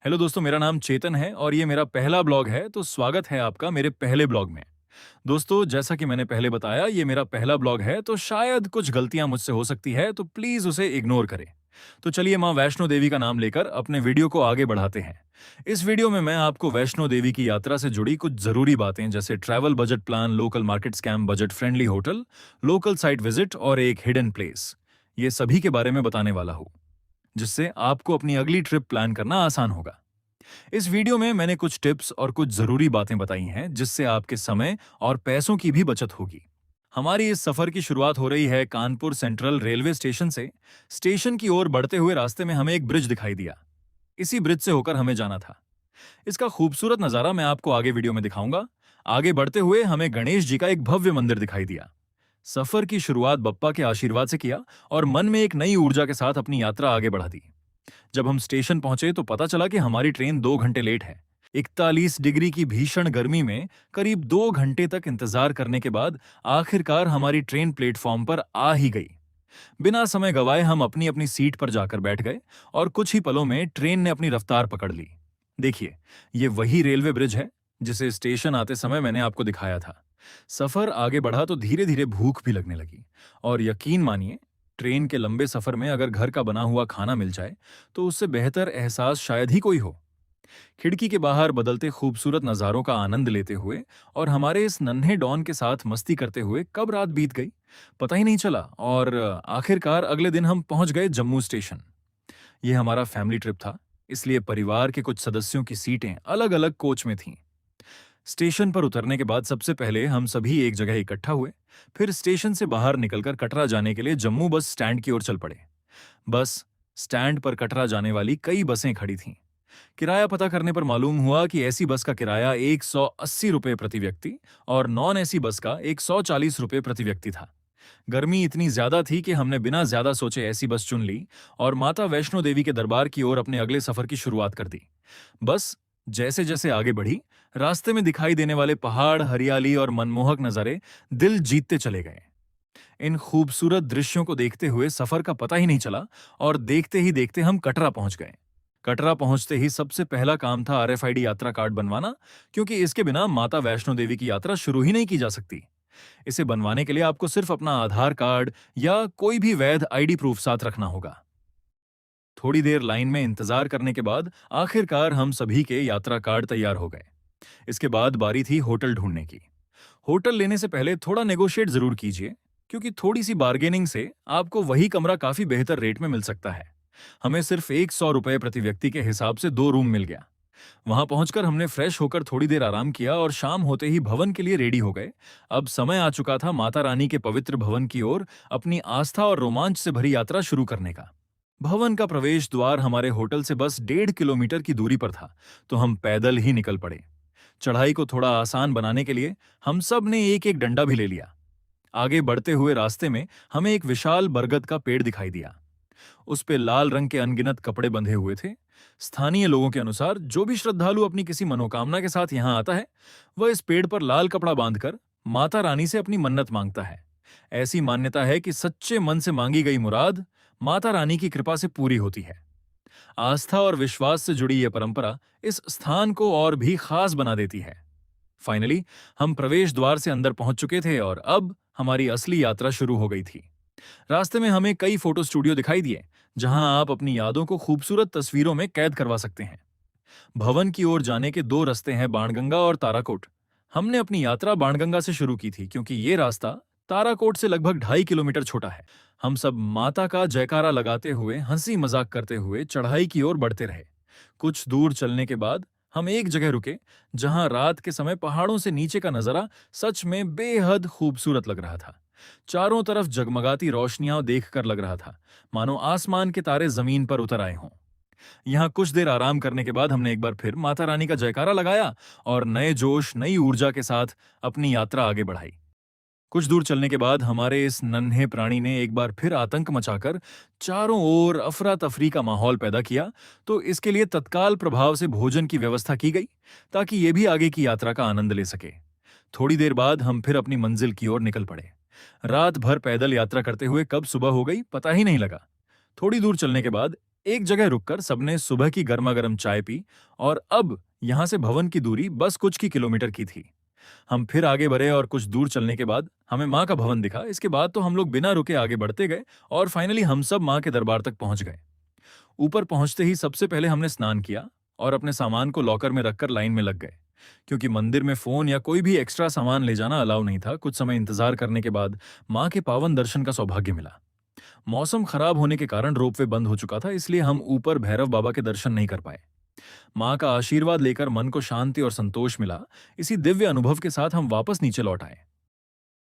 Hello दोस्तों, मेरा नाम चेतन है और ये मेरा पहला ब्लॉग है, तो स्वागत है आपका मेरे पहले ब्लॉग में। दोस्तों, जैसा कि मैंने पहले बताया, ये मेरा पहला ब्लॉग है, तो शायद कुछ गलतियां मुझसे हो सकती है, तो प्लीज उसे इग्नोर करें। तो चलिए माँ वैष्णो देवी का नाम लेकर अपने वीडियो को आगे बढ़ाते हैं। इस वीडियो में मैं आपको वैष्णो देवी की यात्रा से जुड़ी कुछ जरूरी बातें जैसे travel budget plan, local market scam, budget friendly hotel, local site visit और एक हिडन प्लेस, ये सभी के बारे में बताने वाला हूँ, जिससे आपको अपनी अगली ट्रिप प्लान करना आसान होगा। इस वीडियो में मैंने कुछ टिप्स और कुछ जरूरी बातें बताई हैं जिससे आपके समय और पैसों की भी बचत होगी। हमारी इस सफर की शुरुआत हो रही है कानपुर सेंट्रल रेलवे स्टेशन से। स्टेशन की ओर बढ़ते हुए रास्ते में हमें एक ब्रिज दिखाई दिया। इसी ब्रिज से होकर हमें जाना था। इसका खूबसूरत नजारा मैं आपको आगे वीडियो में दिखाऊंगा। आगे बढ़ते हुए हमें गणेश जी का एक भव्य मंदिर दिखाई दिया। सफर की शुरुआत बप्पा के आशीर्वाद से किया और मन में एक नई ऊर्जा के साथ अपनी यात्रा आगे बढ़ा दी। जब हम स्टेशन पहुंचे तो पता चला कि हमारी ट्रेन 2 घंटे लेट है। 41 डिग्री की भीषण गर्मी में करीब 2 घंटे तक इंतजार करने के बाद आखिरकार हमारी ट्रेन प्लेटफॉर्म पर आ ही गई। बिना समय गवाए हम अपनी अपनी सीट पर जाकर बैठ गए और कुछ ही पलों में ट्रेन ने अपनी रफ्तार पकड़ ली। देखिए, ये वही रेलवे ब्रिज है जिसे स्टेशन आते समय मैंने आपको दिखाया था। सफर आगे बढ़ा तो धीरे धीरे भूख भी लगने लगी। और यकीन मानिए, ट्रेन के लंबे सफर में अगर घर का बना हुआ खाना मिल जाए तो उससे बेहतर एहसास शायद ही कोई हो। खिड़की के बाहर बदलते खूबसूरत नज़ारों का आनंद लेते हुए और हमारे इस नन्हे डॉन के साथ मस्ती करते हुए कब रात बीत गई पता ही नहीं चला। और आखिरकार अगले दिन हम पहुंच गए जम्मू स्टेशन। यह हमारा फैमिली ट्रिप था, इसलिए परिवार के कुछ सदस्यों की सीटें अलग अलग कोच में थीं। स्टेशन पर उतरने के बाद सबसे पहले हम सभी एक जगह इकट्ठा हुए। फिर स्टेशन से बाहर निकलकर कटरा जाने के लिए जम्मू बस स्टैंड की ओर चल पड़े। बस स्टैंड पर कटरा जाने वाली कई बसें खड़ी थीं। किराया पता करने पर मालूम हुआ कि एसी बस का किराया 180 रुपये प्रति व्यक्ति और नॉन एसी बस का 140 रुपये प्रति व्यक्ति था। गर्मी इतनी ज्यादा थी कि हमने बिना ज्यादा सोचे ऐसी बस चुन ली और माता वैष्णो देवी के दरबार की ओर अपने अगले सफर की शुरुआत कर दी। बस जैसे जैसे आगे बढ़ी, रास्ते में दिखाई देने वाले पहाड़, हरियाली और मनमोहक नजारे दिल जीतते चले गए। इन खूबसूरत दृश्यों को देखते हुए सफर का पता ही नहीं चला और देखते ही देखते हम कटरा पहुंच गए। कटरा पहुंचते ही सबसे पहला काम था आरएफआईडी यात्रा कार्ड बनवाना, क्योंकि इसके बिना माता वैष्णो देवी की यात्रा शुरू ही नहीं की जा सकती। इसे बनवाने के लिए आपको सिर्फ अपना आधार कार्ड या कोई भी वैध आईडी प्रूफ साथ रखना होगा। थोड़ी देर लाइन में इंतजार करने के बाद आखिरकार हम सभी के यात्रा कार्ड तैयार हो गए। इसके बाद बारी थी होटल ढूंढने की। होटल लेने से पहले थोड़ा नेगोशिएट जरूर कीजिए, क्योंकि थोड़ी सी बार्गेनिंग से आपको वही कमरा काफी बेहतर रेट में मिल सकता है। हमें सिर्फ 100 रुपये प्रति व्यक्ति के हिसाब से 2 रूम मिल गया। वहां पहुंचकर हमने फ्रेश होकर थोड़ी देर आराम किया और शाम होते ही भवन के लिए रेडी हो गए। अब समय आ चुका था माता रानी के पवित्र भवन की ओर अपनी आस्था और रोमांच से भरी यात्रा शुरू करने का। भवन का प्रवेश द्वार हमारे होटल से बस 1.5 किलोमीटर की दूरी पर था, तो हम पैदल ही निकल पड़े। चढ़ाई को थोड़ा आसान बनाने के लिए हम सब ने एक एक डंडा भी ले लिया। आगे बढ़ते हुए रास्ते में हमें एक विशाल बरगद का पेड़ दिखाई दिया। उस पे लाल रंग के अनगिनत कपड़े बंधे हुए थे। स्थानीय लोगों के अनुसार जो भी श्रद्धालु अपनी किसी मनोकामना के साथ यहाँ आता है, वह इस पेड़ पर लाल कपड़ा बांधकर माता रानी से अपनी मन्नत मांगता है। ऐसी मान्यता है कि सच्चे मन से मांगी गई मुराद माता रानी की कृपा से पूरी होती है। आस्था और विश्वास से जुड़ी यह परंपरा इस स्थान को और भी खास बना देती है। फाइनली हम प्रवेश द्वार से अंदर पहुंच चुके थे और अब हमारी असली यात्रा शुरू हो गई थी। रास्ते में हमें कई फोटो स्टूडियो दिखाई दिए, जहां आप अपनी यादों को खूबसूरत तस्वीरों में कैद करवा सकते हैं। भवन की ओर जाने के 2 रास्ते हैं, बाणगंगा और ताराकोट। हमने अपनी यात्रा बाणगंगा से शुरू की थी, क्योंकि ये रास्ता ताराकोट से लगभग 2.5 किलोमीटर छोटा है। हम सब माता का जयकारा लगाते हुए, हंसी मजाक करते हुए चढ़ाई की ओर बढ़ते रहे। कुछ दूर चलने के बाद हम एक जगह रुके, जहां रात के समय पहाड़ों से नीचे का नजारा सच में बेहद खूबसूरत लग रहा था। चारों तरफ जगमगाती रोशनियां देखकर लग रहा था मानो आसमान के तारे जमीन पर उतर आए हों। यहाँ कुछ देर आराम करने के बाद हमने एक बार फिर माता रानी का जयकारा लगाया और नए जोश, नई ऊर्जा के साथ अपनी यात्रा आगे बढ़ाई। कुछ दूर चलने के बाद हमारे इस नन्हे प्राणी ने एक बार फिर आतंक मचाकर चारों ओर अफरा तफरी का माहौल पैदा किया, तो इसके लिए तत्काल प्रभाव से भोजन की व्यवस्था की गई, ताकि ये भी आगे की यात्रा का आनंद ले सके। थोड़ी देर बाद हम फिर अपनी मंजिल की ओर निकल पड़े। रात भर पैदल यात्रा करते हुए कब सुबह हो गई पता ही नहीं लगा। थोड़ी दूर चलने के बाद एक जगह रुककर सबने सुबह की गर्मा गर्म चाय पी और अब यहाँ से भवन की दूरी बस कुछ की किलोमीटर की थी। हम फिर आगे बढ़े और कुछ दूर चलने के बाद हमें माँ का भवन दिखा। इसके बाद तो हम लोग बिना रुके आगे बढ़ते गए और फाइनली हम सब माँ के दरबार तक पहुंच गए। ऊपर पहुंचते ही सबसे पहले हमने स्नान किया और अपने सामान को लॉकर में रखकर लाइन में लग गए, क्योंकि मंदिर में फोन या कोई भी एक्स्ट्रा सामान ले जाना अलाउ नहीं था। कुछ समय इंतजार करने के बाद माँ के पावन दर्शन का सौभाग्य मिला। मौसम खराब होने के कारण रोपवे बंद हो चुका था, इसलिए हम ऊपर भैरव बाबा के दर्शन नहीं कर पाए। माँ का आशीर्वाद लेकर मन को शांति और संतोष मिला। इसी दिव्य अनुभव के साथ हम वापस नीचे लौट आए।